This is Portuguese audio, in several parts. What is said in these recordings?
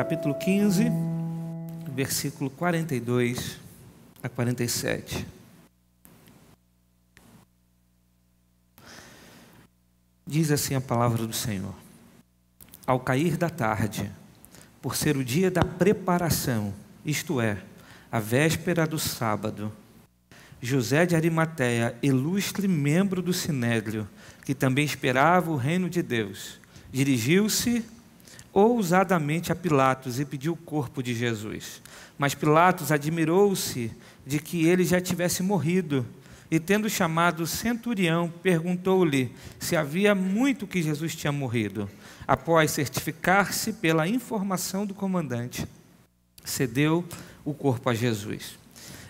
capítulo 15, versículo 42 a 47. Diz assim a palavra do Senhor: Ao cair da tarde, por ser o dia da preparação, isto é, a véspera do sábado, José de Arimateia, ilustre membro do Sinédrio, que também esperava o reino de Deus, dirigiu-se ousadamente a Pilatos e pediu o corpo de Jesus. Mas Pilatos admirou-se de que ele já tivesse morrido, e tendo chamado o centurião, perguntou-lhe se havia muito que Jesus tinha morrido. Após certificar-se pela informação do comandante, cedeu o corpo a Jesus.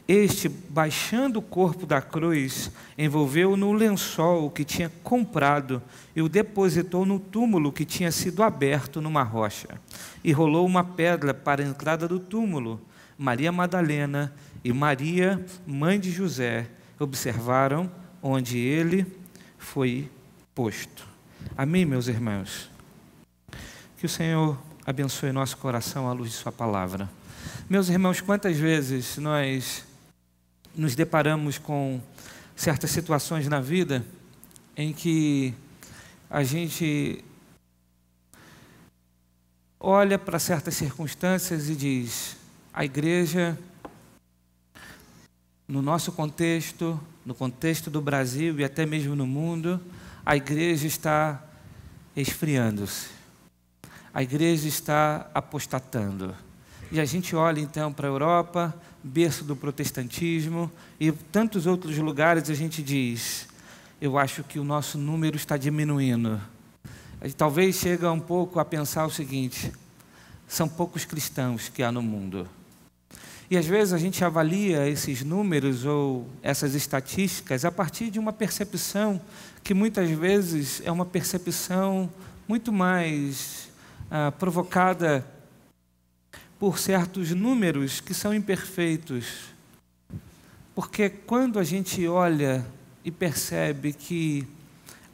Este, baixando o corpo da cruz, envolveu-o no lençol que tinha comprado e o depositou no túmulo que tinha sido aberto numa rocha. E rolou uma pedra para a entrada do túmulo. Maria Madalena e Maria, mãe de José, observaram onde ele foi posto. Amém, meus irmãos? Que o Senhor abençoe nosso coração à luz de sua palavra. Meus irmãos, quantas vezes nós nos deparamos com certas situações na vida em que a gente olha para certas circunstâncias e diz: a igreja, no nosso contexto, no contexto do Brasil e até mesmo no mundo, a igreja está esfriando-se, a igreja está apostatando. E a gente olha então para a Europa, berço do protestantismo, e tantos outros lugares, a gente diz: eu acho que o nosso número está diminuindo. A gente talvez chega um pouco a pensar o seguinte: são poucos cristãos que há no mundo. E às vezes a gente avalia esses números ou essas estatísticas a partir de uma percepção que muitas vezes é uma percepção muito mais provocada por certos números que são imperfeitos. Porque quando a gente olha e percebe que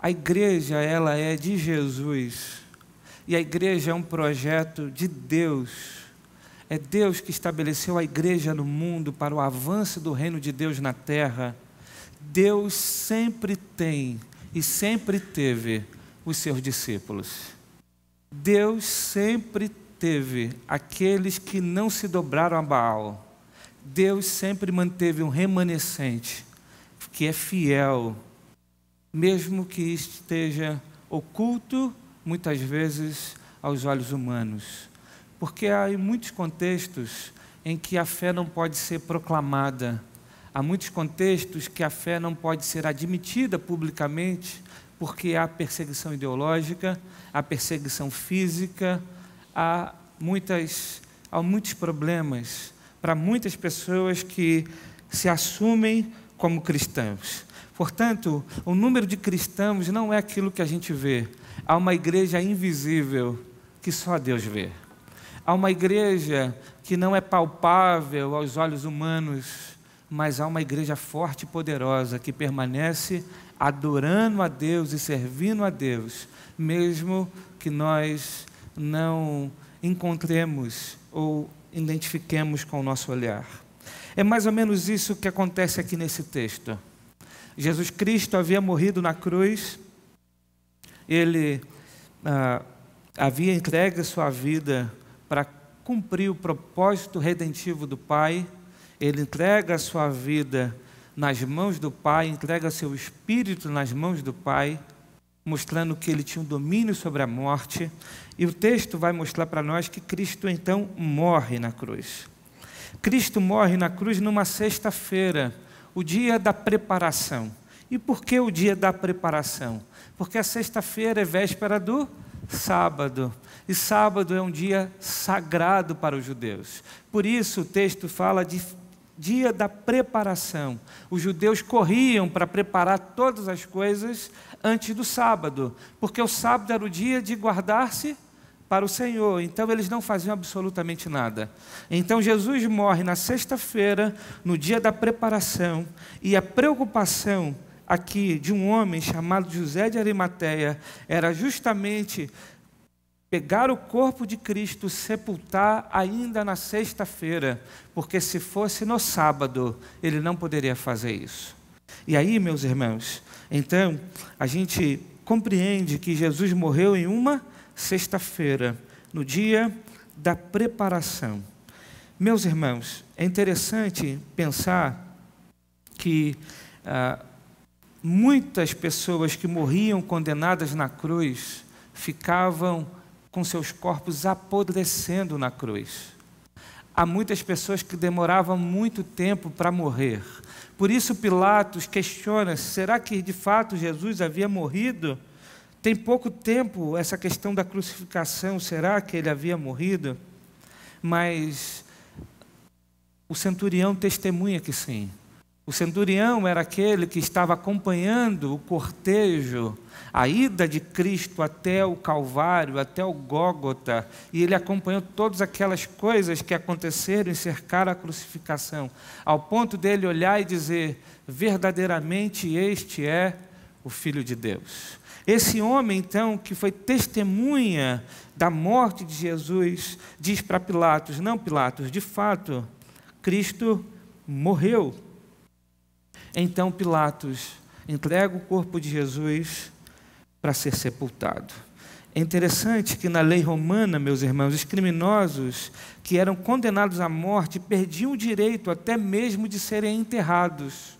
a igreja, ela é de Jesus, e a igreja é um projeto de Deus, é Deus que estabeleceu a igreja no mundo para o avanço do reino de Deus na terra, Deus sempre tem e sempre teve os seus discípulos. Deus sempre teve aqueles que não se dobraram a Baal. Deus sempre manteve um remanescente que é fiel, mesmo que esteja oculto muitas vezes aos olhos humanos. Porque há muitos contextos em que a fé não pode ser proclamada. Há muitos contextos que a fé não pode ser admitida publicamente, porque há perseguição ideológica, há perseguição física, há muitos problemas para muitas pessoas que se assumem como cristãos. Portanto, o número de cristãos não é aquilo que a gente vê. Há uma igreja invisível que só Deus vê. Há uma igreja que não é palpável aos olhos humanos, mas há uma igreja forte e poderosa que permanece adorando a Deus e servindo a Deus, mesmo que nós não encontremos ou identifiquemos com o nosso olhar. É mais ou menos isso que acontece aqui nesse texto. Jesus Cristo havia morrido na cruz, ele havia entregue a sua vida para cumprir o propósito redentivo do Pai. Ele entrega a sua vida nas mãos do Pai, entrega seu Espírito nas mãos do Pai, mostrando que ele tinha um domínio sobre a morte. E o texto vai mostrar para nós que Cristo então morre na cruz. Cristo morre na cruz numa sexta-feira, o dia da preparação. E por que o dia da preparação? Porque a sexta-feira é véspera do sábado. E sábado é um dia sagrado para os judeus. Por isso o texto fala de dia da preparação. Os judeus corriam para preparar todas as coisas antes do sábado, porque o sábado era o dia de guardar-se para o Senhor. Então eles não faziam absolutamente nada. Então Jesus morre na sexta-feira, no dia da preparação, e a preocupação aqui de um homem chamado José de Arimateia era justamente pegar o corpo de Cristo, sepultar ainda na sexta-feira, porque se fosse no sábado, ele não poderia fazer isso. E aí, meus irmãos, então, a gente compreende que Jesus morreu em uma sexta-feira, no dia da preparação. Meus irmãos, é interessante pensar que muitas pessoas que morriam condenadas na cruz ficavam com seus corpos apodrecendo na cruz. Há muitas pessoas que demoravam muito tempo para morrer. Por isso Pilatos questiona, será que de fato Jesus havia morrido? Tem pouco tempo essa questão da crucificação, será que ele havia morrido? Mas o centurião testemunha que sim. O centurião era aquele que estava acompanhando o cortejo, a ida de Cristo até o Calvário, até o Gólgota, e ele acompanhou todas aquelas coisas que aconteceram e cercaram a crucificação, ao ponto dele olhar e dizer, verdadeiramente este é o Filho de Deus. Esse homem, então, que foi testemunha da morte de Jesus, diz para Pilatos, não, Pilatos, de fato, Cristo morreu. Então Pilatos entrega o corpo de Jesus para ser sepultado. É interessante que na lei romana, meus irmãos, os criminosos que eram condenados à morte perdiam o direito até mesmo de serem enterrados.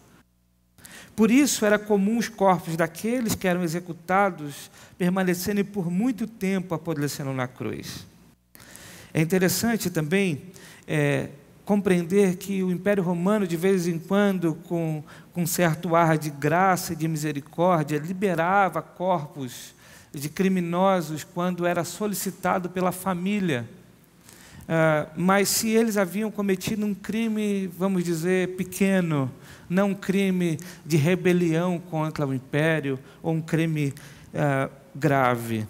Por isso era comum os corpos daqueles que eram executados permanecerem por muito tempo apodrecendo na cruz. É interessante também compreender que o Império Romano, de vez em quando, com um certo ar de graça e de misericórdia, liberava corpos de criminosos quando era solicitado pela família. Mas se eles haviam cometido um crime, vamos dizer, pequeno, não um crime de rebelião contra o Império, ou um crime grave.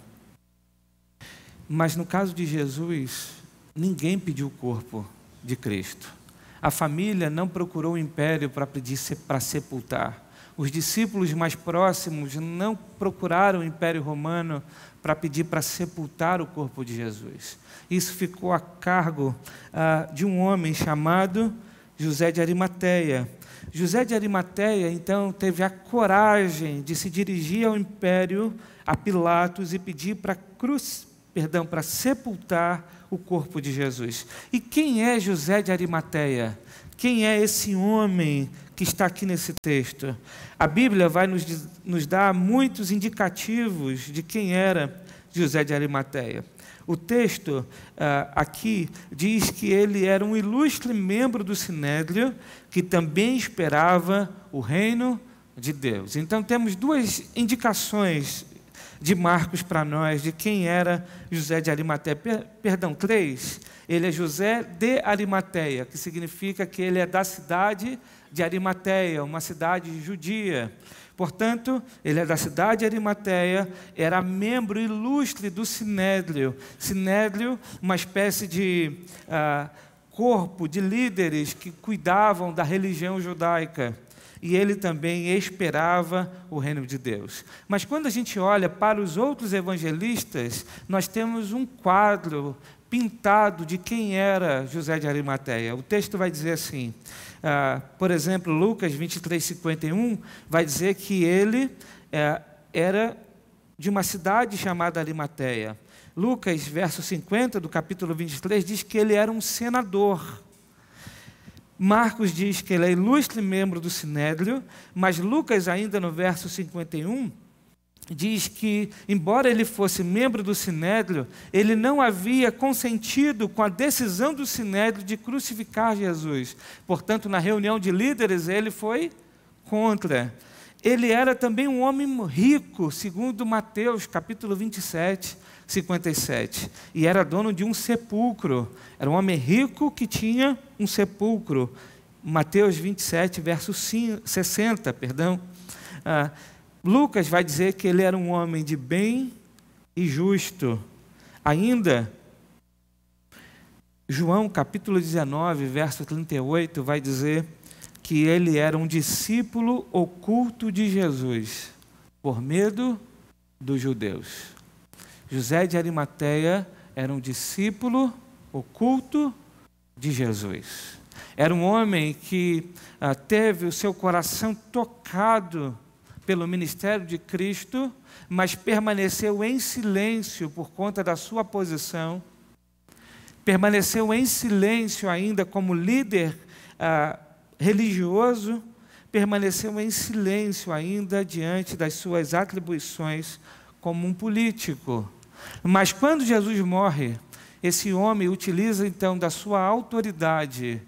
Mas no caso de Jesus, ninguém pediu o corpo de Cristo. A família não procurou o império para pedir para sepultar. Os discípulos mais próximos não procuraram o Império Romano para pedir para sepultar o corpo de Jesus. Isso ficou a cargo de um homem chamado José de Arimateia. José de Arimateia, então, teve a coragem de se dirigir ao Império, a Pilatos, e pedir para sepultar o corpo de Jesus. E quem é José de Arimateia? Quem é esse homem que está aqui nesse texto? A Bíblia vai nos dar muitos indicativos de quem era José de Arimateia. O texto aqui diz que ele era um ilustre membro do Sinédrio, que também esperava o reino de Deus. Então temos duas indicações de Marcos para nós, de quem era José de Arimateia. Três. Ele é José de Arimateia, que significa que ele é da cidade de Arimateia, uma cidade judia. Portanto, ele é da cidade de Arimateia, era membro ilustre do Sinédrio. Sinédrio, uma espécie de corpo de líderes que cuidavam da religião judaica. E ele também esperava o reino de Deus. Mas quando a gente olha para os outros evangelistas, nós temos um quadro pintado de quem era José de Arimateia. O texto vai dizer assim, por exemplo, Lucas 23:51, vai dizer que ele era de uma cidade chamada Arimateia. Lucas, verso 50, do capítulo 23, diz que ele era um senador. Marcos diz que ele é ilustre membro do Sinédrio, mas Lucas, ainda no verso 51, diz que, embora ele fosse membro do Sinédrio, ele não havia consentido com a decisão do Sinédrio de crucificar Jesus. Portanto, na reunião de líderes, ele foi contra. Ele era também um homem rico, segundo Mateus, capítulo 27, 57. E era dono de um sepulcro. Era um homem rico que tinha um sepulcro. Mateus 27, verso 60, perdão. Lucas vai dizer que ele era um homem de bem e justo. Ainda, João, capítulo 19, verso 38, vai dizer que ele era um discípulo oculto de Jesus, por medo dos judeus. José de Arimateia era um discípulo oculto de Jesus. Era um homem que teve o seu coração tocado pelo ministério de Cristo, mas permaneceu em silêncio por conta da sua posição, permaneceu em silêncio ainda como líder religioso, permaneceu em silêncio ainda diante das suas atribuições como um político. Mas quando Jesus morre, esse homem utiliza então da sua autoridade,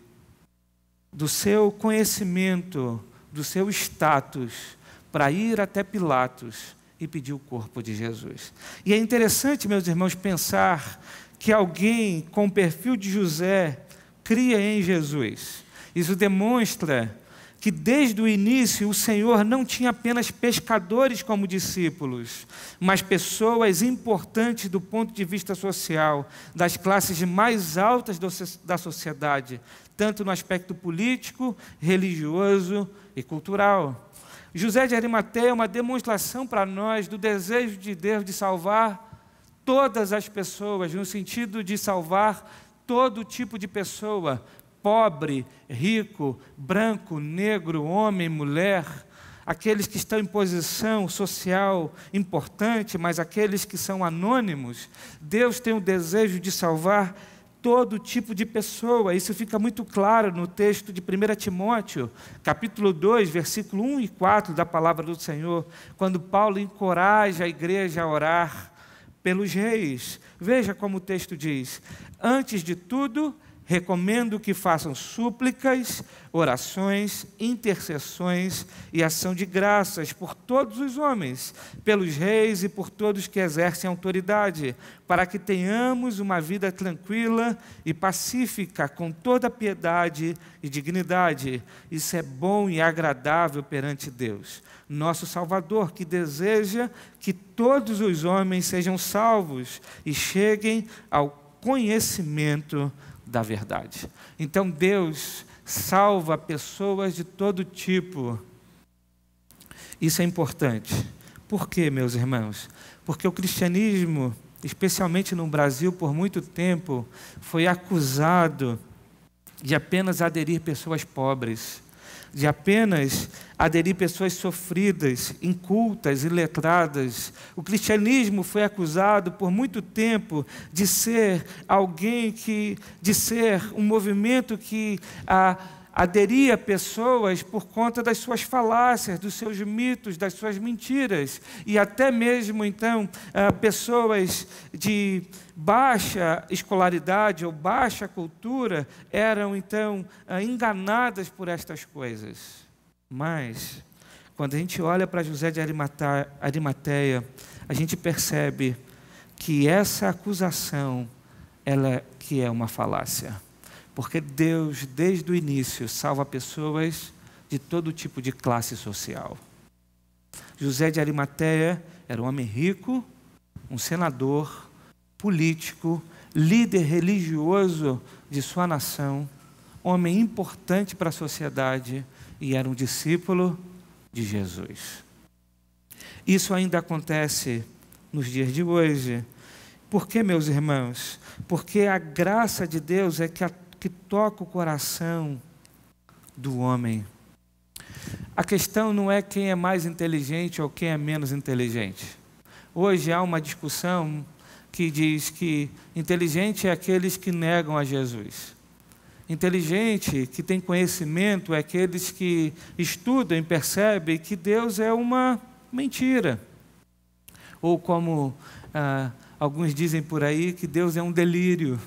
do seu conhecimento, do seu status, para ir até Pilatos e pedir o corpo de Jesus. E é interessante, meus irmãos, pensar que alguém com o perfil de José cria em Jesus. Isso demonstra que desde o início o Senhor não tinha apenas pescadores como discípulos, mas pessoas importantes do ponto de vista social, das classes mais altas da sociedade, tanto no aspecto político, religioso e cultural. José de Arimateia é uma demonstração para nós do desejo de Deus de salvar todas as pessoas, no sentido de salvar todo tipo de pessoa, pobre, rico, branco, negro, homem, mulher, aqueles que estão em posição social importante, mas aqueles que são anônimos. Deus tem o desejo de salvar todo tipo de pessoa. Isso fica muito claro no texto de 1 Timóteo, capítulo 2, versículo 1 e 4 da palavra do Senhor, quando Paulo encoraja a igreja a orar pelos reis. Veja como o texto diz: antes de tudo, recomendo que façam súplicas, orações, intercessões e ação de graças por todos os homens, pelos reis e por todos que exercem autoridade, para que tenhamos uma vida tranquila e pacífica, com toda piedade e dignidade. Isso é bom e agradável perante Deus, nosso Salvador, que deseja que todos os homens sejam salvos e cheguem ao conhecimento da verdade. Então Deus salva pessoas de todo tipo. Isso é importante. Por quê, meus irmãos? Porque o cristianismo, especialmente no Brasil, por muito tempo, foi acusado de apenas aderir pessoas pobres, de apenas aderir pessoas sofridas, incultas, iletradas. O cristianismo foi acusado por muito tempo de ser de ser um movimento que aderia pessoas por conta das suas falácias, dos seus mitos, das suas mentiras. E até mesmo, então, pessoas de baixa escolaridade ou baixa cultura eram, então, enganadas por estas coisas. Mas, quando a gente olha para José de Arimateia, a gente percebe que essa acusação, ela que é uma falácia. Porque Deus, desde o início, salva pessoas de todo tipo de classe social. José de Arimateia era um homem rico, um senador, político, líder religioso de sua nação, homem importante para a sociedade e era um discípulo de Jesus. Isso ainda acontece nos dias de hoje. Por que, meus irmãos? Porque a graça de Deus é que toca o coração do homem. A questão não é quem é mais inteligente ou quem é menos inteligente. Hoje há uma discussão que diz que inteligente é aqueles que negam a Jesus. Inteligente, que tem conhecimento, é aqueles que estudam e percebem que Deus é uma mentira. Ou como alguns dizem por aí, que Deus é um delírio.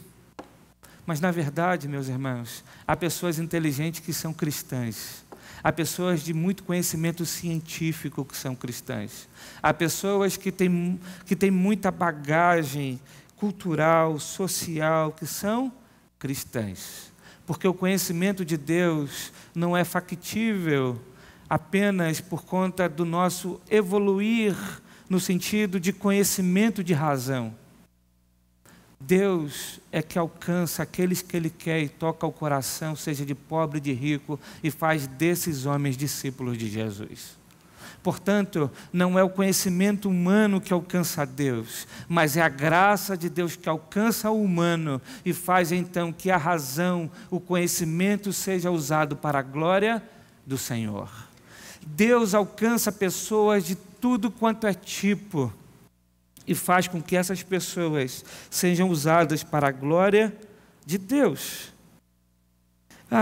Mas, na verdade, meus irmãos, há pessoas inteligentes que são cristãs. Há pessoas de muito conhecimento científico que são cristãs. Há pessoas que têm muita bagagem cultural, social, que são cristãs. Porque o conhecimento de Deus não é factível apenas por conta do nosso evoluir no sentido de conhecimento de razão. Deus é que alcança aqueles que Ele quer e toca o coração, seja de pobre, de rico, e faz desses homens discípulos de Jesus. Portanto, não é o conhecimento humano que alcança a Deus, mas é a graça de Deus que alcança o humano e faz então que a razão, o conhecimento seja usado para a glória do Senhor. Deus alcança pessoas de tudo quanto é tipo e faz com que essas pessoas sejam usadas para a glória de Deus.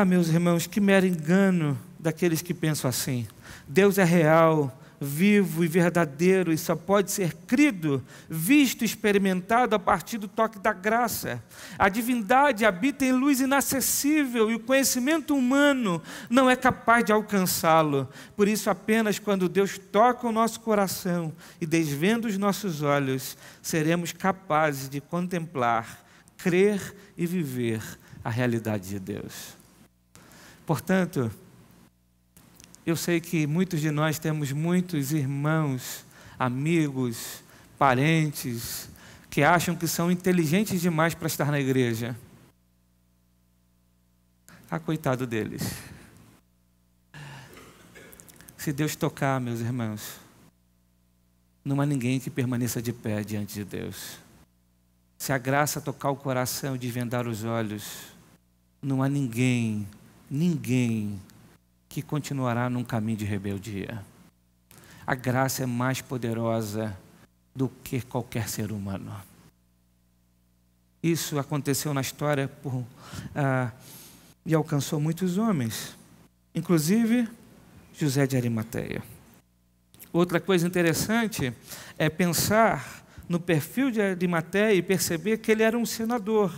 Meus irmãos, que mero engano daqueles que pensam assim. Deus é real, vivo e verdadeiro e só pode ser crido, visto e experimentado a partir do toque da graça. A divindade habita em luz inacessível e o conhecimento humano não é capaz de alcançá-lo. Por isso, apenas quando Deus toca o nosso coração e desvenda os nossos olhos, seremos capazes de contemplar, crer e viver a realidade de Deus. Portanto, eu sei que muitos de nós temos muitos irmãos, amigos, parentes, que acham que são inteligentes demais para estar na igreja. Coitado deles. Se Deus tocar, meus irmãos, não há ninguém que permaneça de pé diante de Deus. Se a graça tocar o coração e desvendar os olhos, não há ninguém que continuará num caminho de rebeldia. A graça é mais poderosa do que qualquer ser humano. Isso aconteceu na história e alcançou muitos homens, inclusive José de Arimateia. Outra coisa interessante é pensar no perfil de Arimateia e perceber que ele era um senador.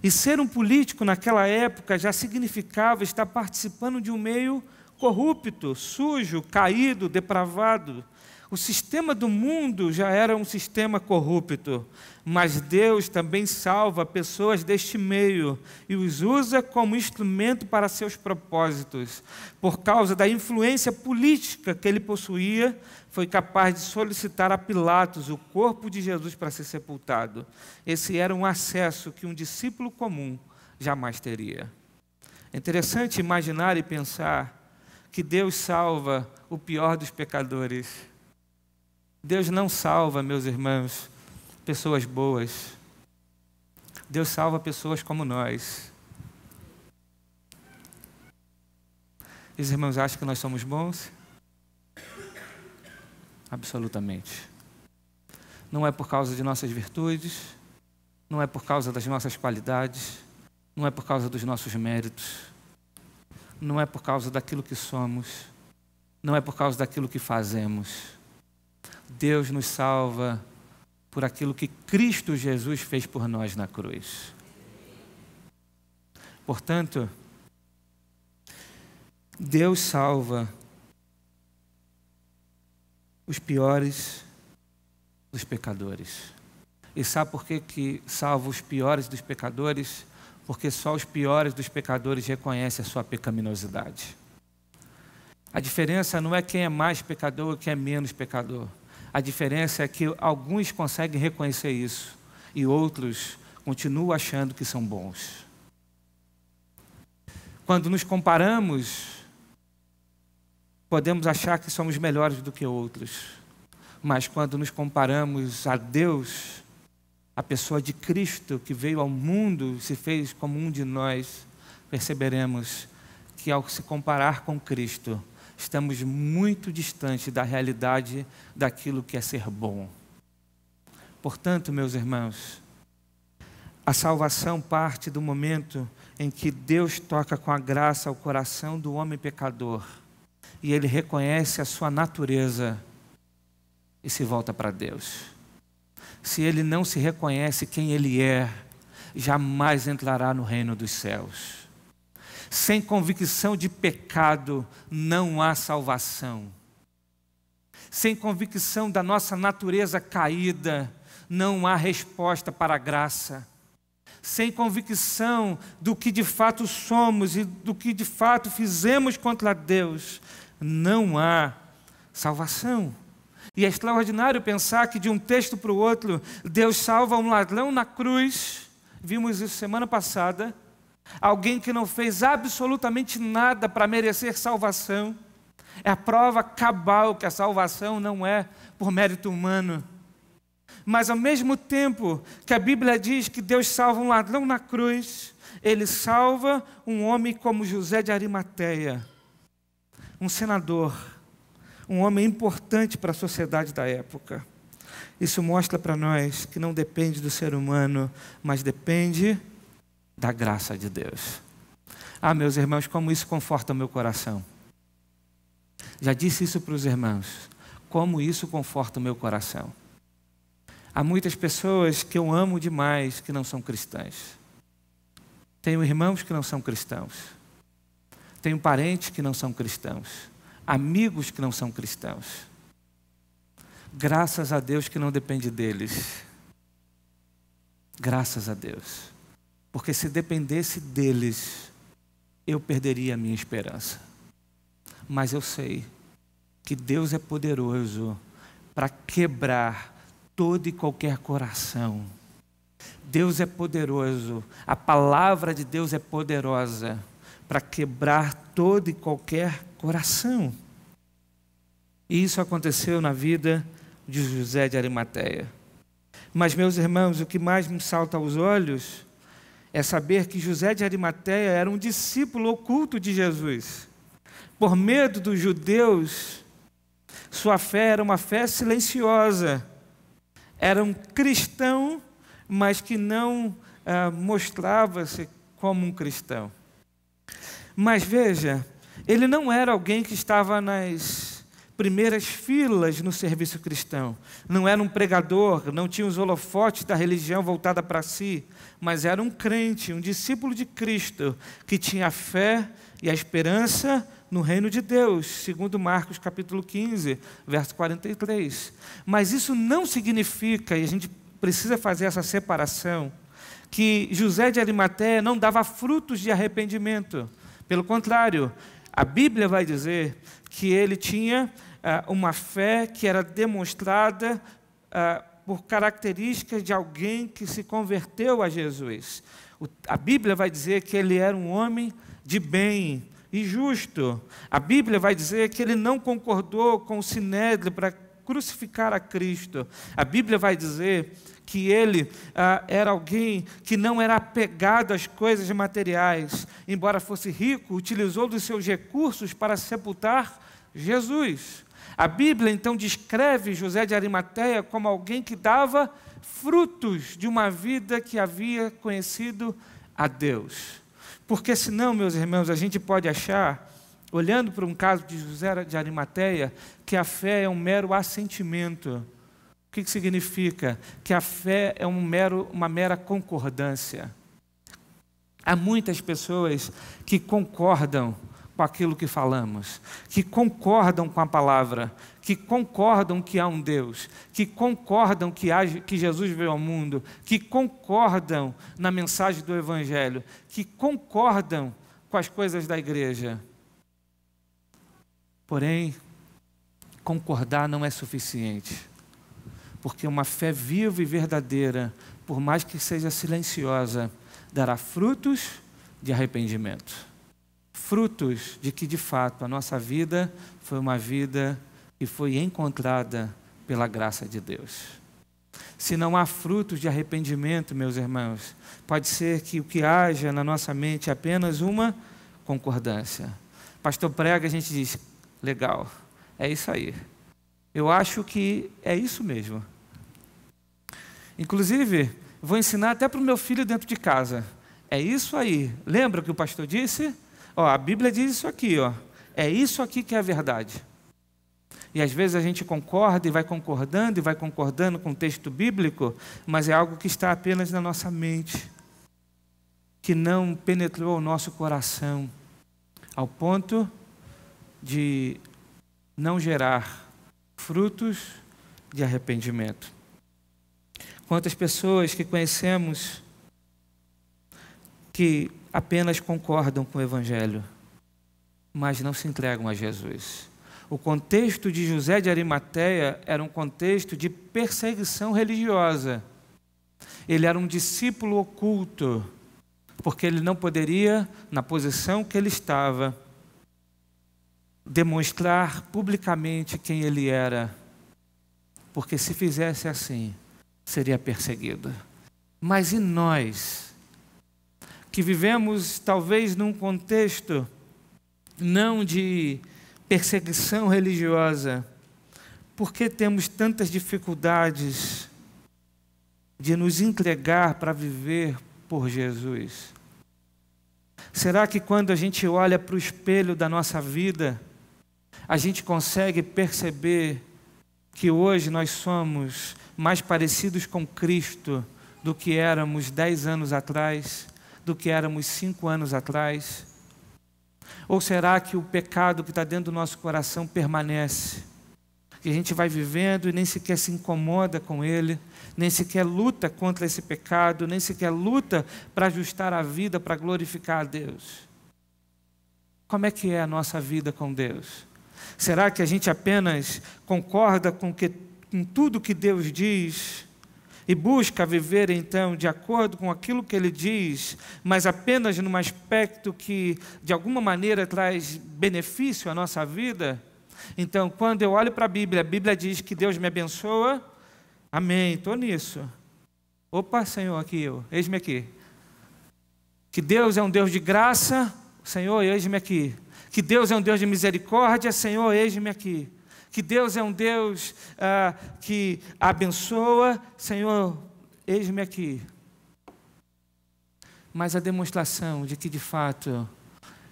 E ser um político naquela época já significava estar participando de um meio corrupto, sujo, caído, depravado. O sistema do mundo já era um sistema corrupto, mas Deus também salva pessoas deste meio e os usa como instrumento para seus propósitos. Por causa da influência política que ele possuía, foi capaz de solicitar a Pilatos o corpo de Jesus para ser sepultado. Esse era um acesso que um discípulo comum jamais teria. É interessante imaginar e pensar que Deus salva o pior dos pecadores. Deus não salva, meus irmãos, pessoas boas. Deus salva pessoas como nós. Os irmãos acham que nós somos bons? Absolutamente. Não é por causa de nossas virtudes, não é por causa das nossas qualidades, não é por causa dos nossos méritos, não é por causa daquilo que somos, não é por causa daquilo que fazemos. Deus nos salva por aquilo que Cristo Jesus fez por nós na cruz. Portanto, Deus salva os piores dos pecadores. E sabe por que salva os piores dos pecadores? Porque só os piores dos pecadores reconhecem a sua pecaminosidade. A diferença não é quem é mais pecador ou quem é menos pecador. A diferença é que alguns conseguem reconhecer isso e outros continuam achando que são bons. Quando nos comparamos, podemos achar que somos melhores do que outros. Mas quando nos comparamos a Deus, a pessoa de Cristo que veio ao mundo, se fez como um de nós, perceberemos que ao se comparar com Cristo, estamos muito distante da realidade daquilo que é ser bom. Portanto, meus irmãos, a salvação parte do momento em que Deus toca com a graça ao coração do homem pecador e ele reconhece a sua natureza e se volta para Deus. Se ele não se reconhece quem ele é, jamais entrará no reino dos céus. Sem convicção de pecado, não há salvação. Sem convicção da nossa natureza caída, não há resposta para a graça. Sem convicção do que de fato somos e do que de fato fizemos contra Deus, não há salvação. E é extraordinário pensar que de um texto para o outro, Deus salva um ladrão na cruz, vimos isso semana passada, alguém que não fez absolutamente nada para merecer salvação. É a prova cabal que a salvação não é por mérito humano. Mas ao mesmo tempo que a Bíblia diz que Deus salva um ladrão na cruz, Ele salva um homem como José de Arimateia, um senador, um homem importante para a sociedade da época. Isso mostra para nós que não depende do ser humano, mas depende da graça de Deus. Ah, meus irmãos, como isso conforta o meu coração. Já disse isso para os irmãos, como isso conforta o meu coração. Há muitas pessoas que eu amo demais que não são cristãs. Tenho irmãos que não são cristãos. Tenho parentes que não são cristãos. Amigos que não são cristãos. Graças a Deus que não depende deles. Graças a Deus. Porque se dependesse deles, eu perderia a minha esperança. Mas eu sei que Deus é poderoso para quebrar todo e qualquer coração. Deus é poderoso, a palavra de Deus é poderosa para quebrar todo e qualquer coração. E isso aconteceu na vida de José de Arimateia. Mas, meus irmãos, o que mais me salta aos olhos é saber que José de Arimateia era um discípulo oculto de Jesus. Por medo dos judeus, sua fé era uma fé silenciosa. Era um cristão, mas que não mostrava-se como um cristão. Mas veja, ele não era alguém que estava nas primeiras filas no serviço cristão. Não era um pregador, não tinha os holofotes da religião voltada para si, mas era um crente, um discípulo de Cristo, que tinha a fé e a esperança no reino de Deus, segundo Marcos capítulo 15, verso 43. Mas isso não significa, e a gente precisa fazer essa separação, que José de Arimateia não dava frutos de arrependimento. Pelo contrário, a Bíblia vai dizer que ele tinha uma fé que era demonstrada por características de alguém que se converteu a Jesus. A Bíblia vai dizer que ele era um homem de bem e justo. A Bíblia vai dizer que ele não concordou com o Sinédrio para crucificar a Cristo. A Bíblia vai dizer que ele era alguém que não era apegado às coisas materiais. Embora fosse rico, utilizou dos seus recursos para sepultar Jesus. A Bíblia, então, descreve José de Arimateia como alguém que dava frutos de uma vida que havia conhecido a Deus. Porque senão, meus irmãos, a gente pode achar, olhando para um caso de José de Arimateia, que a fé é um mero assentimento. O que significa? Que a fé é uma mera concordância. Há muitas pessoas que concordam com aquilo que falamos, que concordam com a palavra, que concordam que há um Deus, que concordam que Jesus veio ao mundo, que concordam na mensagem do Evangelho, que concordam com as coisas da igreja. Porém, concordar não é suficiente, porque uma fé viva e verdadeira, por mais que seja silenciosa, dará frutos de arrependimento. Frutos de que, de fato, a nossa vida foi uma vida que foi encontrada pela graça de Deus. Se não há frutos de arrependimento, meus irmãos, pode ser que o que haja na nossa mente é apenas uma concordância. Pastor prega, a gente diz, legal, é isso aí. Eu acho que é isso mesmo. Inclusive, vou ensinar até para o meu filho dentro de casa. É isso aí. Lembra o que o pastor disse? A Bíblia diz isso aqui, é isso aqui que é a verdade. E às vezes a gente concorda e vai concordando com o texto bíblico, mas é algo que está apenas na nossa mente, que não penetrou o nosso coração, ao ponto de não gerar frutos de arrependimento. Quantas pessoas que conhecemos que apenas concordam com o Evangelho, mas não se entregam a Jesus. O contexto de José de Arimateia era um contexto de perseguição religiosa. Ele era um discípulo oculto, porque ele não poderia, na posição que ele estava, demonstrar publicamente quem ele era, porque se fizesse assim, seria perseguido. Mas e nós, que vivemos talvez num contexto não de perseguição religiosa, por que temos tantas dificuldades de nos entregar para viver por Jesus? Será que quando a gente olha para o espelho da nossa vida, a gente consegue perceber que hoje nós somos mais parecidos com Cristo do que éramos 10 anos atrás, do que éramos 5 anos atrás? Ou será que o pecado que está dentro do nosso coração permanece? Que a gente vai vivendo e nem sequer se incomoda com ele, nem sequer luta contra esse pecado, nem sequer luta para ajustar a vida, para glorificar a Deus? Como é que é a nossa vida com Deus? Será que a gente apenas concorda com tudo que Deus diz e busca viver então de acordo com aquilo que Ele diz, mas apenas num aspecto que de alguma maneira traz benefício à nossa vida? Então, quando eu olho para a Bíblia diz que Deus me abençoa, amém, estou nisso. Opa, Senhor, eis-me aqui. Que Deus é um Deus de graça, Senhor, eis-me aqui. Que Deus é um Deus de misericórdia, Senhor, eis-me aqui. Que Deus é um Deus que abençoa, Senhor, eis-me aqui. Mas a demonstração de que, de fato,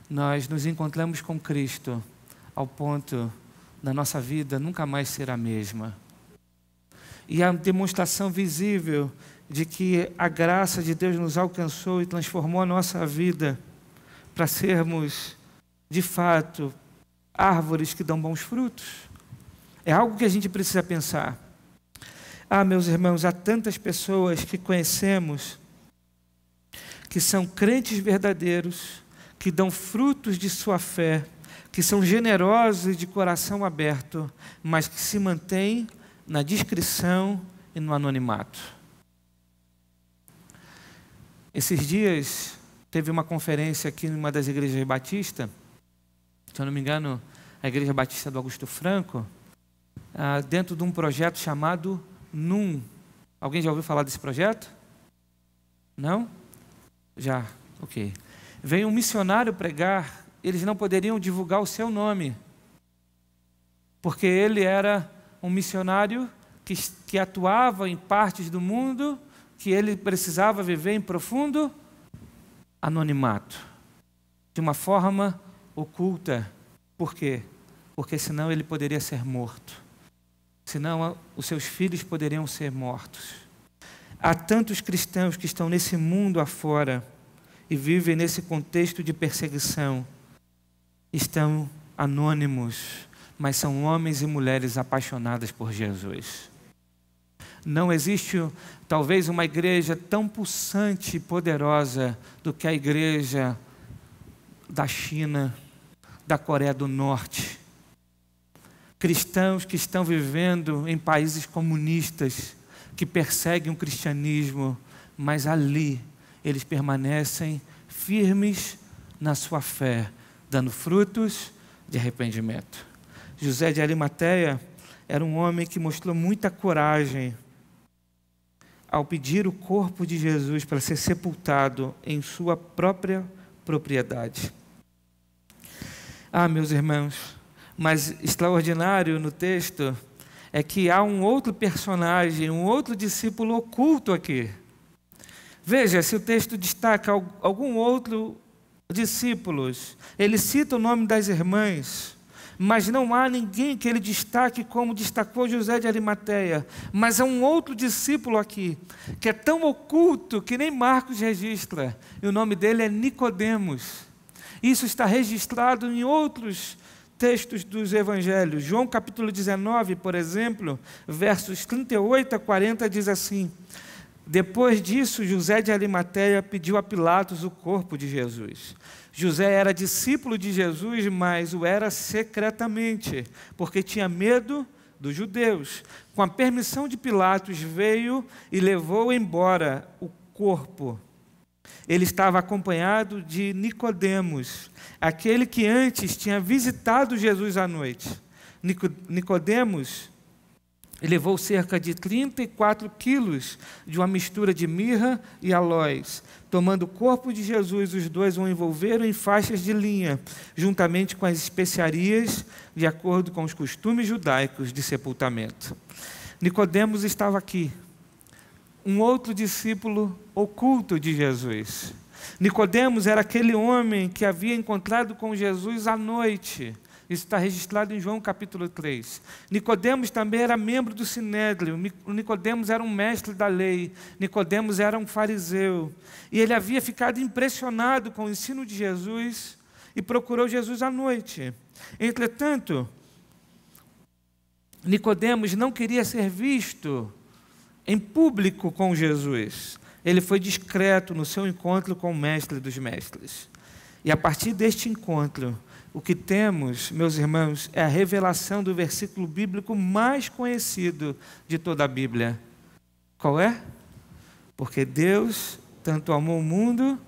nós nos encontramos com Cristo ao ponto da nossa vida nunca mais ser a mesma. E a demonstração visível de que a graça de Deus nos alcançou e transformou a nossa vida para sermos, de fato, árvores que dão bons frutos. É algo que a gente precisa pensar. Meus irmãos, há tantas pessoas que conhecemos que são crentes verdadeiros, que dão frutos de sua fé, que são generosos e de coração aberto, mas que se mantêm na discrição e no anonimato. Esses dias teve uma conferência aqui em uma das igrejas batistas, se eu não me engano, a Igreja Batista do Augusto Franco, dentro de um projeto chamado NUM. Alguém já ouviu falar desse projeto? Não? Já, ok. Veio um missionário pregar, eles não poderiam divulgar o seu nome, porque ele era um missionário que atuava em partes do mundo, que ele precisava viver em profundo anonimato, de uma forma oculta. Por quê? Porque senão ele poderia ser morto. Senão os seus filhos poderiam ser mortos. Há tantos cristãos que estão nesse mundo afora e vivem nesse contexto de perseguição. Estão anônimos, mas são homens e mulheres apaixonadas por Jesus. Não existe, talvez, uma igreja tão pulsante e poderosa do que a igreja da China, da Coreia do Norte. Cristãos que estão vivendo em países comunistas, que perseguem o cristianismo, mas ali eles permanecem firmes na sua fé, dando frutos de arrependimento. José de Arimateia era um homem que mostrou muita coragem ao pedir o corpo de Jesus para ser sepultado em sua própria propriedade. Meus irmãos, mas extraordinário no texto é que há um outro personagem, um outro discípulo oculto aqui. Veja, se o texto destaca algum outro discípulos, ele cita o nome das irmãs, mas não há ninguém que ele destaque como destacou José de Arimateia. Mas há um outro discípulo aqui, que é tão oculto que nem Marcos registra, e o nome dele é Nicodemos. Isso está registrado em outros textos dos evangelhos. João capítulo 19, por exemplo, versos 38 a 40, diz assim: depois disso, José de Arimateia pediu a Pilatos o corpo de Jesus. José era discípulo de Jesus, mas o era secretamente, porque tinha medo dos judeus. Com a permissão de Pilatos, veio e levou embora o corpo. Ele estava acompanhado de Nicodemos, aquele que antes tinha visitado Jesus à noite. Nicodemos levou cerca de 34 quilos de uma mistura de mirra e aloés. Tomando o corpo de Jesus, os dois o envolveram em faixas de linha, juntamente com as especiarias, de acordo com os costumes judaicos de sepultamento. Nicodemos estava aqui, um outro discípulo oculto de Jesus. Nicodemos era aquele homem que havia encontrado com Jesus à noite. Isso está registrado em João capítulo 3. Nicodemos também era membro do Sinédrio. Nicodemos era um mestre da lei. Nicodemos era um fariseu. E ele havia ficado impressionado com o ensino de Jesus e procurou Jesus à noite. Entretanto, Nicodemos não queria ser visto em público com Jesus. Ele foi discreto no seu encontro com o mestre dos mestres. E a partir deste encontro, o que temos, meus irmãos, é a revelação do versículo bíblico mais conhecido de toda a Bíblia. Qual é? Porque Deus tanto amou o mundo.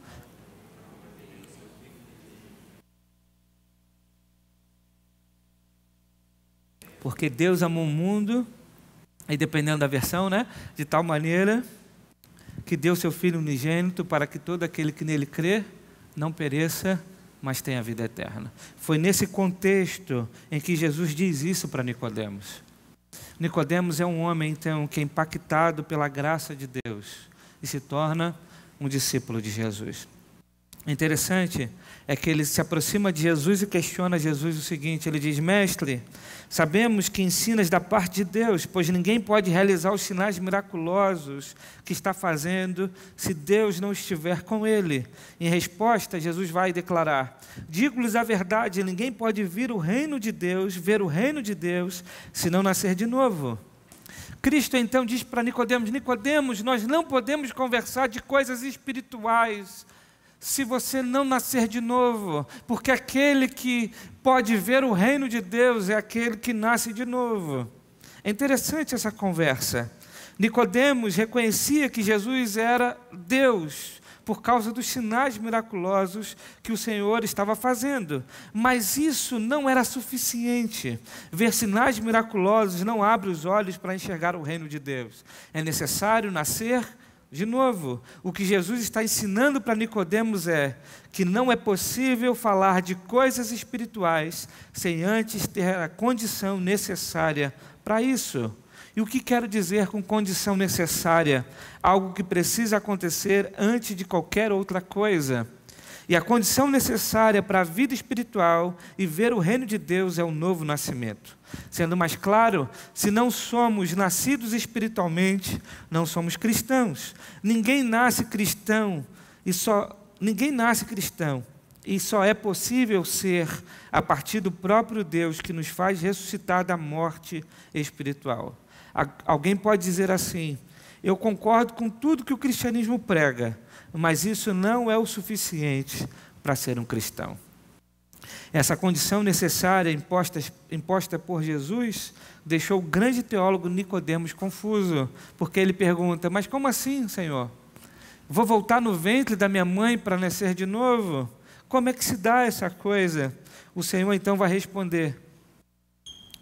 Porque Deus amou o mundo, aí dependendo da versão, né? De tal maneira que deu seu Filho unigênito para que todo aquele que nele crê não pereça, mas tenha a vida eterna. Foi nesse contexto em que Jesus diz isso para Nicodemos. Nicodemos é um homem, então, que é impactado pela graça de Deus e se torna um discípulo de Jesus. O interessante é que ele se aproxima de Jesus e questiona Jesus o seguinte, ele diz: mestre, sabemos que ensinas da parte de Deus, pois ninguém pode realizar os sinais miraculosos que está fazendo se Deus não estiver com ele. Em resposta, Jesus vai declarar: digo-lhes a verdade, ninguém pode ver o reino de Deus, se não nascer de novo. Cristo então diz para Nicodemos: Nicodemos, nós não podemos conversar de coisas espirituais se você não nascer de novo, porque aquele que pode ver o reino de Deus é aquele que nasce de novo. É interessante essa conversa. Nicodemos reconhecia que Jesus era Deus por causa dos sinais miraculosos que o Senhor estava fazendo. Mas isso não era suficiente. Ver sinais miraculosos não abre os olhos para enxergar o reino de Deus. É necessário nascer de novo. O que Jesus está ensinando para Nicodemos é que não é possível falar de coisas espirituais sem antes ter a condição necessária para isso. E o que quero dizer com condição necessária? Algo que precisa acontecer antes de qualquer outra coisa. E a condição necessária para a vida espiritual e ver o reino de Deus é o novo nascimento. Sendo mais claro, se não somos nascidos espiritualmente, não somos cristãos. Ninguém nasce cristão e só é possível ser a partir do próprio Deus que nos faz ressuscitar da morte espiritual. Alguém pode dizer assim: eu concordo com tudo que o cristianismo prega, mas isso não é o suficiente para ser um cristão. Essa condição necessária imposta por Jesus deixou o grande teólogo Nicodemos confuso, porque ele pergunta: mas como assim, Senhor? Vou voltar no ventre da minha mãe para nascer de novo? Como é que se dá essa coisa? O Senhor então vai responder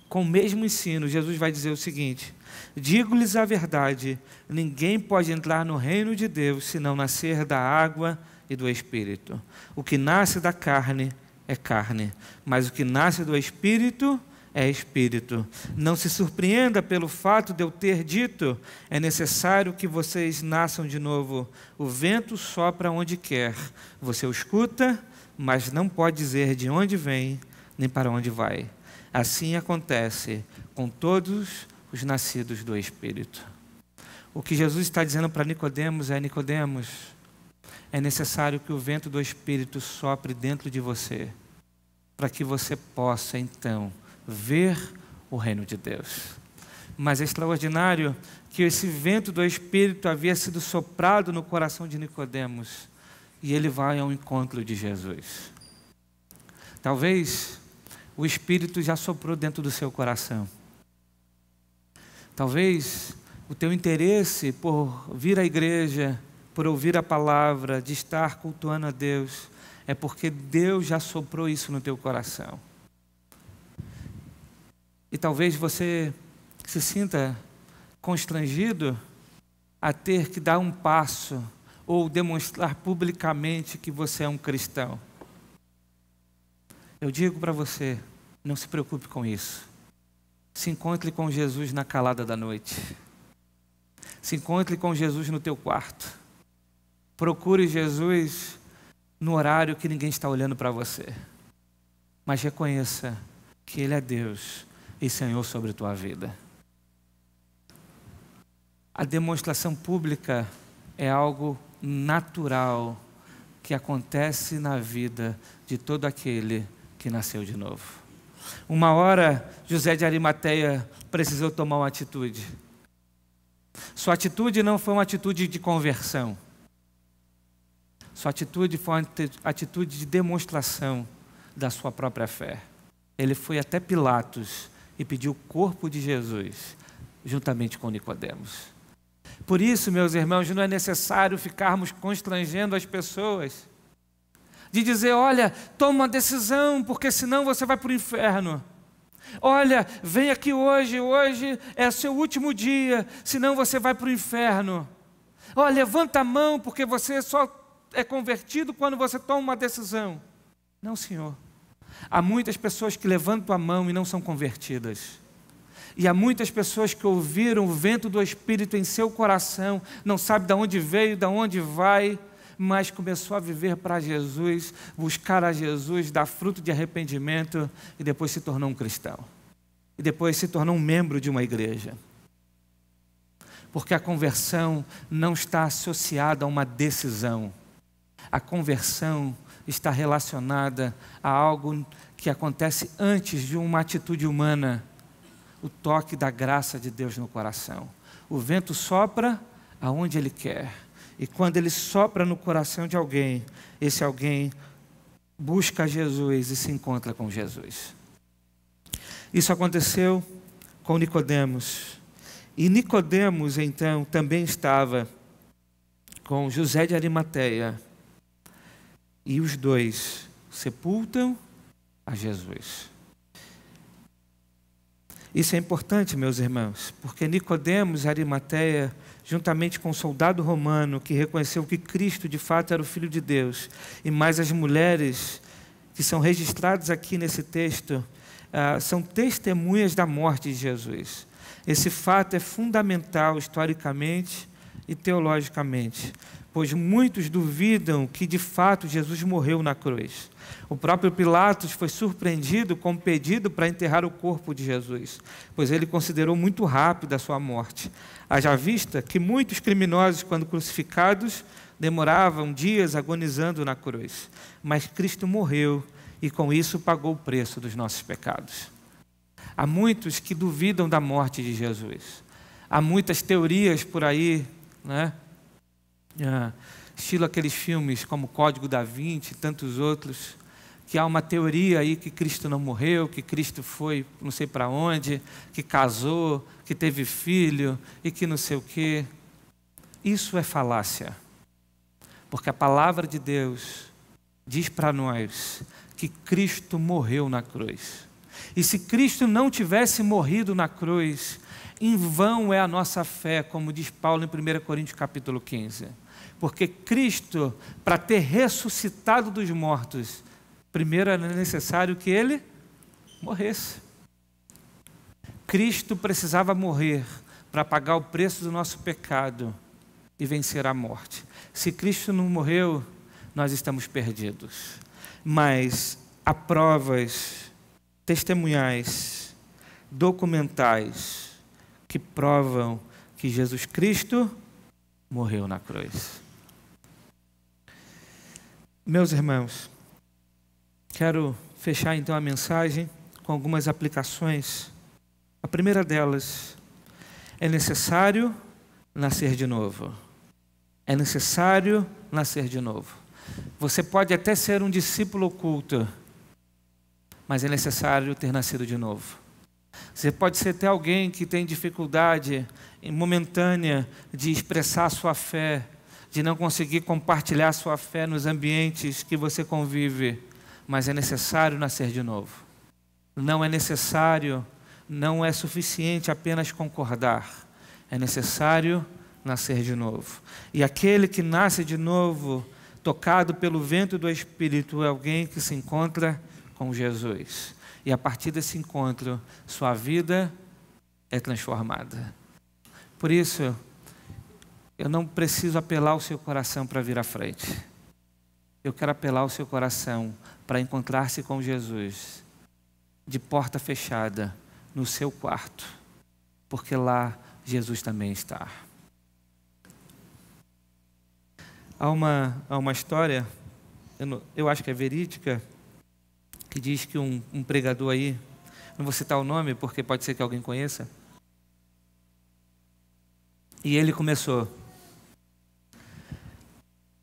com o mesmo ensino. Jesus vai dizer o seguinte: digo-lhes a verdade, ninguém pode entrar no reino de Deus se não nascer da água e do Espírito. O que nasce da carne é carne, mas o que nasce do Espírito é Espírito. Não se surpreenda pelo fato de eu ter dito: é necessário que vocês nasçam de novo. O vento sopra onde quer, você o escuta, mas não pode dizer de onde vem, nem para onde vai. Assim acontece com todos os nascidos do Espírito. O que Jesus está dizendo para Nicodemos é: Nicodemos, é necessário que o vento do Espírito sopre dentro de você, para que você possa então ver o reino de Deus. Mas é extraordinário que esse vento do Espírito havia sido soprado no coração de Nicodemos, e ele vai ao encontro de Jesus. Talvez o Espírito já soprou dentro do seu coração. Talvez o teu interesse por vir à igreja por ouvir a palavra, de estar cultuando a Deus, é porque Deus já soprou isso no teu coração. E talvez você se sinta constrangido a ter que dar um passo ou demonstrar publicamente que você é um cristão. Eu digo para você, não se preocupe com isso. Se encontre com Jesus na calada da noite. Se encontre com Jesus no teu quarto. Procure Jesus no horário que ninguém está olhando para você. Mas reconheça que Ele é Deus e Senhor sobre a tua vida. A demonstração pública é algo natural que acontece na vida de todo aquele que nasceu de novo. Uma hora, José de Arimateia precisou tomar uma atitude. Sua atitude não foi uma atitude de conversão. Sua atitude foi uma atitude de demonstração da sua própria fé. Ele foi até Pilatos e pediu o corpo de Jesus, juntamente com Nicodemos. Por isso, meus irmãos, não é necessário ficarmos constrangendo as pessoas, de dizer, olha, toma uma decisão, porque senão você vai para o inferno. Olha, vem aqui hoje é seu último dia, senão você vai para o inferno. Olha, levanta a mão, porque você só é convertido quando você toma uma decisão. Não, Senhor. Há muitas pessoas que levantam a mão e não são convertidas. E há muitas pessoas que ouviram o vento do Espírito em seu coração, não sabe de onde veio, de onde vai, mas começou a viver para Jesus, buscar a Jesus, dar fruto de arrependimento e depois se tornou um cristão. E depois se tornou um membro de uma igreja. Porque a conversão não está associada a uma decisão. A conversão está relacionada a algo que acontece antes de uma atitude humana. O toque da graça de Deus no coração. O vento sopra aonde Ele quer. E quando Ele sopra no coração de alguém, esse alguém busca Jesus e se encontra com Jesus. Isso aconteceu com Nicodemos. E Nicodemos, então, também estava com José de Arimateia. E os dois sepultam a Jesus. Isso é importante, meus irmãos, porque Nicodemos, Arimateia, juntamente com o soldado romano que reconheceu que Cristo de fato era o Filho de Deus, e mais as mulheres que são registradas aqui nesse texto, são testemunhas da morte de Jesus. Esse fato é fundamental historicamente e teologicamente, pois muitos duvidam que de fato Jesus morreu na cruz. O próprio Pilatos foi surpreendido com um pedido para enterrar o corpo de Jesus, pois ele considerou muito rápida a sua morte. Haja vista que muitos criminosos, quando crucificados, demoravam dias agonizando na cruz. Mas Cristo morreu e com isso pagou o preço dos nossos pecados. Há muitos que duvidam da morte de Jesus. Há muitas teorias por aí, né? Estilo aqueles filmes como Código da Vinci e tantos outros, que há uma teoria aí que Cristo não morreu, que Cristo foi não sei para onde, que casou, que teve filho e que não sei o quê. Isso é falácia, porque a palavra de Deus diz para nós que Cristo morreu na cruz. E se Cristo não tivesse morrido na cruz, em vão é a nossa fé, como diz Paulo em 1 Coríntios capítulo 15. Porque Cristo, para ter ressuscitado dos mortos, primeiro era necessário que Ele morresse. Cristo precisava morrer para pagar o preço do nosso pecado e vencer a morte. Se Cristo não morreu, nós estamos perdidos. Mas há provas testemunhais, documentais, que provam que Jesus Cristo morreu na cruz. Meus irmãos, quero fechar então a mensagem com algumas aplicações. A primeira delas, é necessário nascer de novo. É necessário nascer de novo. Você pode até ser um discípulo oculto, mas é necessário ter nascido de novo. Você pode ser até alguém que tem dificuldade momentânea de expressar a sua fé, de não conseguir compartilhar sua fé nos ambientes que você convive, mas é necessário nascer de novo. Não é necessário, não é suficiente apenas concordar, é necessário nascer de novo. E aquele que nasce de novo, tocado pelo vento do Espírito, é alguém que se encontra com Jesus. E a partir desse encontro, sua vida é transformada. Por isso, eu não preciso apelar o seu coração para vir à frente. Eu quero apelar o seu coração para encontrar-se com Jesus, de porta fechada, no seu quarto, porque lá Jesus também está. Há uma história, eu acho que é verídica, que diz que um pregador aí, não vou citar o nome porque pode ser que alguém conheça, e ele começou: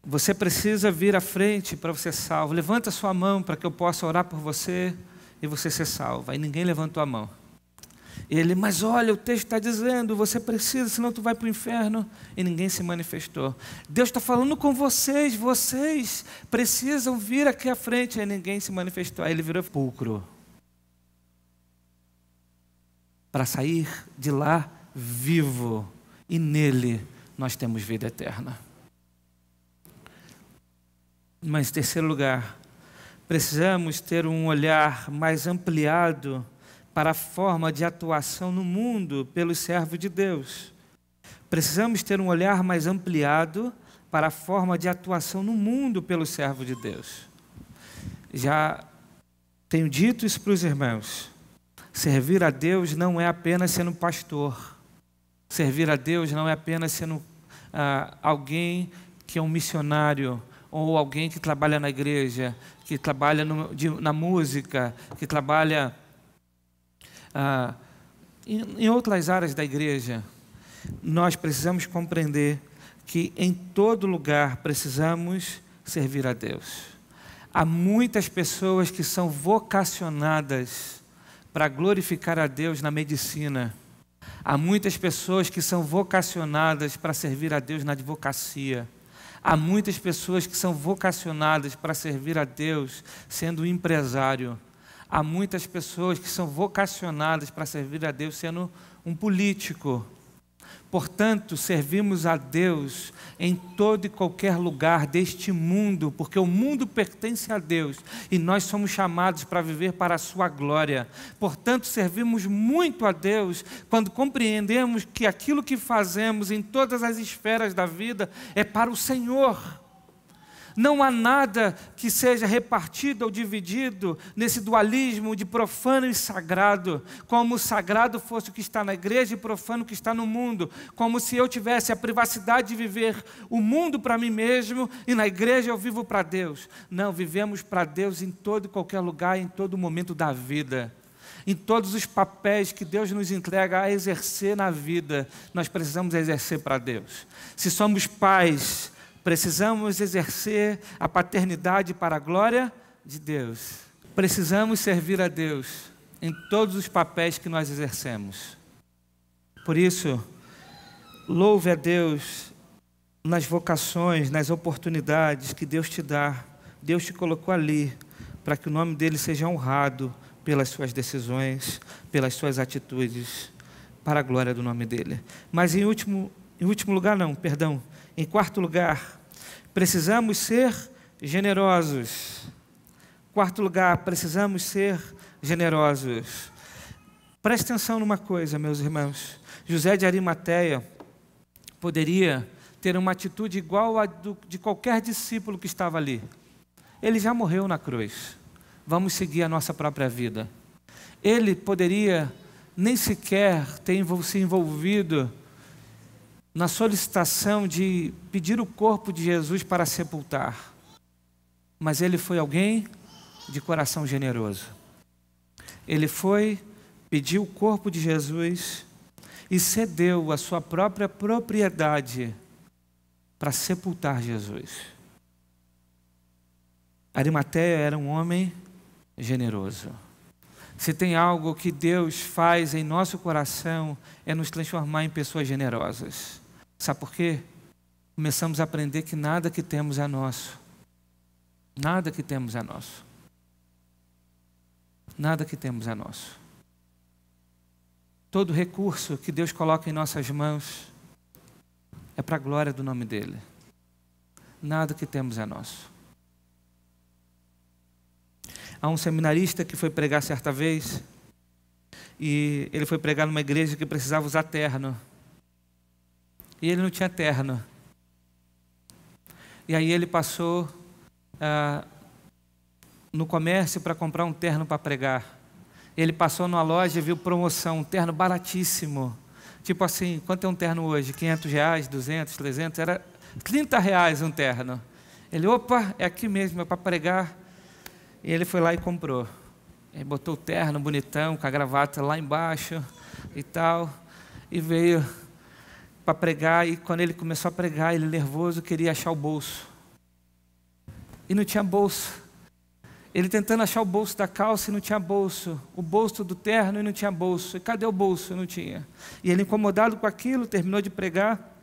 você precisa vir à frente para você ser salvo, levanta sua mão para que eu possa orar por você e você ser salvo. Aí ninguém levantou a mão. Ele: mas olha, o texto está dizendo, você precisa, senão tu vai para o inferno. E ninguém se manifestou. Deus está falando com vocês, vocês precisam vir aqui à frente. Aí ninguém se manifestou. Aí ele virou pulcro, para sair de lá vivo, e nele nós temos vida eterna. Mas em terceiro lugar, precisamos ter um olhar mais ampliado para a forma de atuação no mundo pelos servos de Deus. Precisamos ter um olhar mais ampliado para a forma de atuação no mundo pelos servos de Deus. Já tenho dito isso para os irmãos. Servir a Deus não é apenas sendo pastor. Servir a Deus não é apenas sendo alguém que é um missionário, ou alguém que trabalha na igreja, que trabalha na música, que trabalha em outras áreas da igreja. Nós precisamos compreender que em todo lugar precisamos servir a Deus. Há muitas pessoas que são vocacionadas para glorificar a Deus na medicina. Há muitas pessoas que são vocacionadas para servir a Deus na advocacia. Há muitas pessoas que são vocacionadas para servir a Deus sendo empresário. Há muitas pessoas que são vocacionadas para servir a Deus sendo um político. Portanto, servimos a Deus em todo e qualquer lugar deste mundo, porque o mundo pertence a Deus e nós somos chamados para viver para a sua glória. Portanto, servimos muito a Deus quando compreendemos que aquilo que fazemos em todas as esferas da vida é para o Senhor. Não há nada que seja repartido ou dividido nesse dualismo de profano e sagrado, como o sagrado fosse o que está na igreja e profano o que está no mundo, como se eu tivesse a privacidade de viver o mundo para mim mesmo e na igreja eu vivo para Deus. Não, vivemos para Deus em todo e qualquer lugar, em todo momento da vida. Em todos os papéis que Deus nos entrega a exercer na vida, nós precisamos exercer para Deus. Se somos pais, precisamos exercer a paternidade para a glória de Deus. Precisamos servir a Deus em todos os papéis que nós exercemos. Por isso, louve a Deus nas vocações, nas oportunidades que Deus te dá. Deus te colocou ali para que o nome dele seja honrado pelas suas decisões, pelas suas atitudes, para a glória do nome dele. Mas em quarto lugar, precisamos ser generosos. Quarto lugar, precisamos ser generosos. Preste atenção numa coisa, meus irmãos. José de Arimateia poderia ter uma atitude igual a de qualquer discípulo que estava ali. Ele já morreu na cruz. Vamos seguir a nossa própria vida. Ele poderia nem sequer ter se envolvido na solicitação de pedir o corpo de Jesus para sepultar. Mas ele foi alguém de coração generoso. Ele foi, pediu o corpo de Jesus e cedeu a sua própria propriedade para sepultar Jesus. Arimateia era um homem generoso. Se tem algo que Deus faz em nosso coração, é nos transformar em pessoas generosas. Sabe por quê? começamos a aprender que nada que temos é nosso. Nada que temos é nosso. Nada que temos é nosso. Todo recurso que Deus coloca em nossas mãos é para a glória do nome dEle. Nada que temos é nosso. Há um seminarista que foi pregar certa vez, e ele foi pregar numa igreja que precisava usar terno. E ele não tinha terno. E aí ele passou no comércio para comprar um terno para pregar. Ele passou numa loja e viu promoção, um terno baratíssimo. Tipo assim, quanto é um terno hoje? R$500, 200, 300? Era R$30 um terno. Ele, opa, é aqui mesmo, é para pregar. E ele foi lá e comprou. Ele botou o terno bonitão, com a gravata lá embaixo e tal. E veio para pregar. E quando ele começou a pregar, ele nervoso, queria achar o bolso. E não tinha bolso. Ele tentando achar o bolso da calça e não tinha bolso. O bolso do terno e não tinha bolso. E cadê o bolso? Não tinha. E ele incomodado com aquilo, terminou de pregar.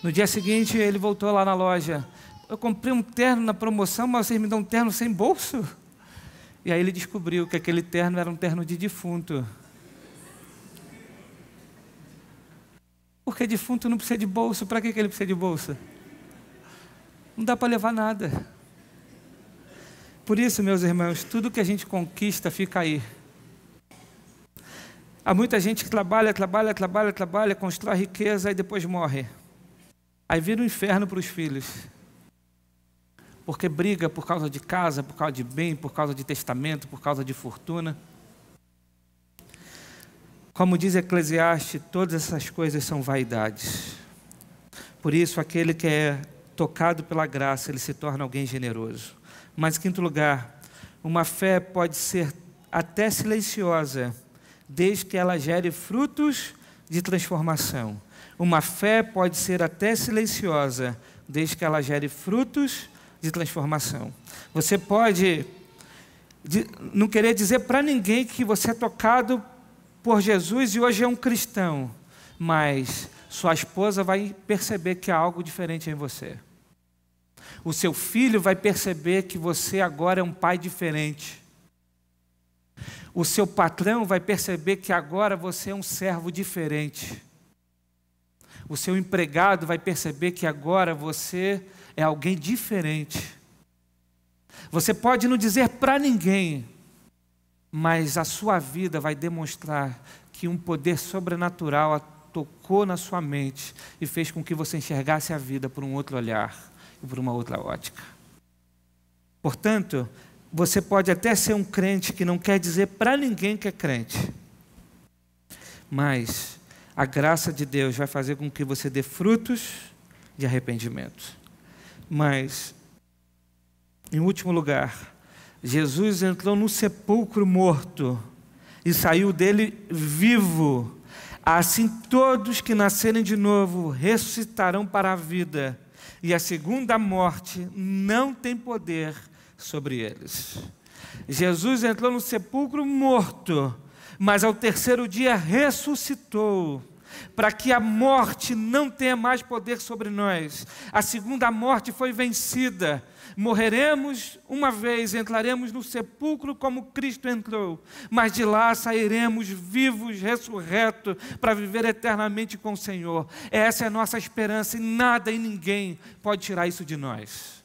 No dia seguinte, ele voltou lá na loja. Eu comprei um terno na promoção, mas vocês me dão um terno sem bolso? E aí ele descobriu que aquele terno era um terno de defunto. Porque defunto não precisa de bolso. Para que ele precisa de bolsa? Não dá para levar nada. Por isso, meus irmãos, tudo que a gente conquista fica aí. Há muita gente que trabalha, constrói riqueza e depois morre. Aí vira um inferno para os filhos. Porque briga por causa de casa, por causa de bem, por causa de testamento, por causa de fortuna. Como diz Eclesiastes, todas essas coisas são vaidades. Por isso, aquele que é tocado pela graça, ele se torna alguém generoso. Mas, em quinto lugar, uma fé pode ser até silenciosa, desde que ela gere frutos de transformação. Uma fé pode ser até silenciosa, desde que ela gere frutos de transformação. Você pode não querer dizer para ninguém que você é tocado por Jesus e hoje é um cristão, mas sua esposa vai perceber que há algo diferente em você. O seu filho vai perceber que você agora é um pai diferente. O seu patrão vai perceber que agora você é um servo diferente. O seu empregado vai perceber que agora você é alguém diferente. Você pode não dizer para ninguém, mas a sua vida vai demonstrar que um poder sobrenatural tocou na sua mente e fez com que você enxergasse a vida por um outro olhar e por uma outra ótica. Portanto, você pode até ser um crente que não quer dizer para ninguém que é crente, mas a graça de Deus vai fazer com que você dê frutos de arrependimento. Mas, em último lugar, Jesus entrou no sepulcro morto e saiu dele vivo. Assim todos que nascerem de novo ressuscitarão para a vida, e a segunda morte não tem poder sobre eles. Jesus entrou no sepulcro morto, mas ao terceiro dia ressuscitou, para que a morte não tenha mais poder sobre nós. A segunda morte foi vencida. Morreremos uma vez, entraremos no sepulcro como Cristo entrou, mas de lá sairemos vivos, ressurretos, para viver eternamente com o Senhor. Essa é a nossa esperança e nada e ninguém pode tirar isso de nós.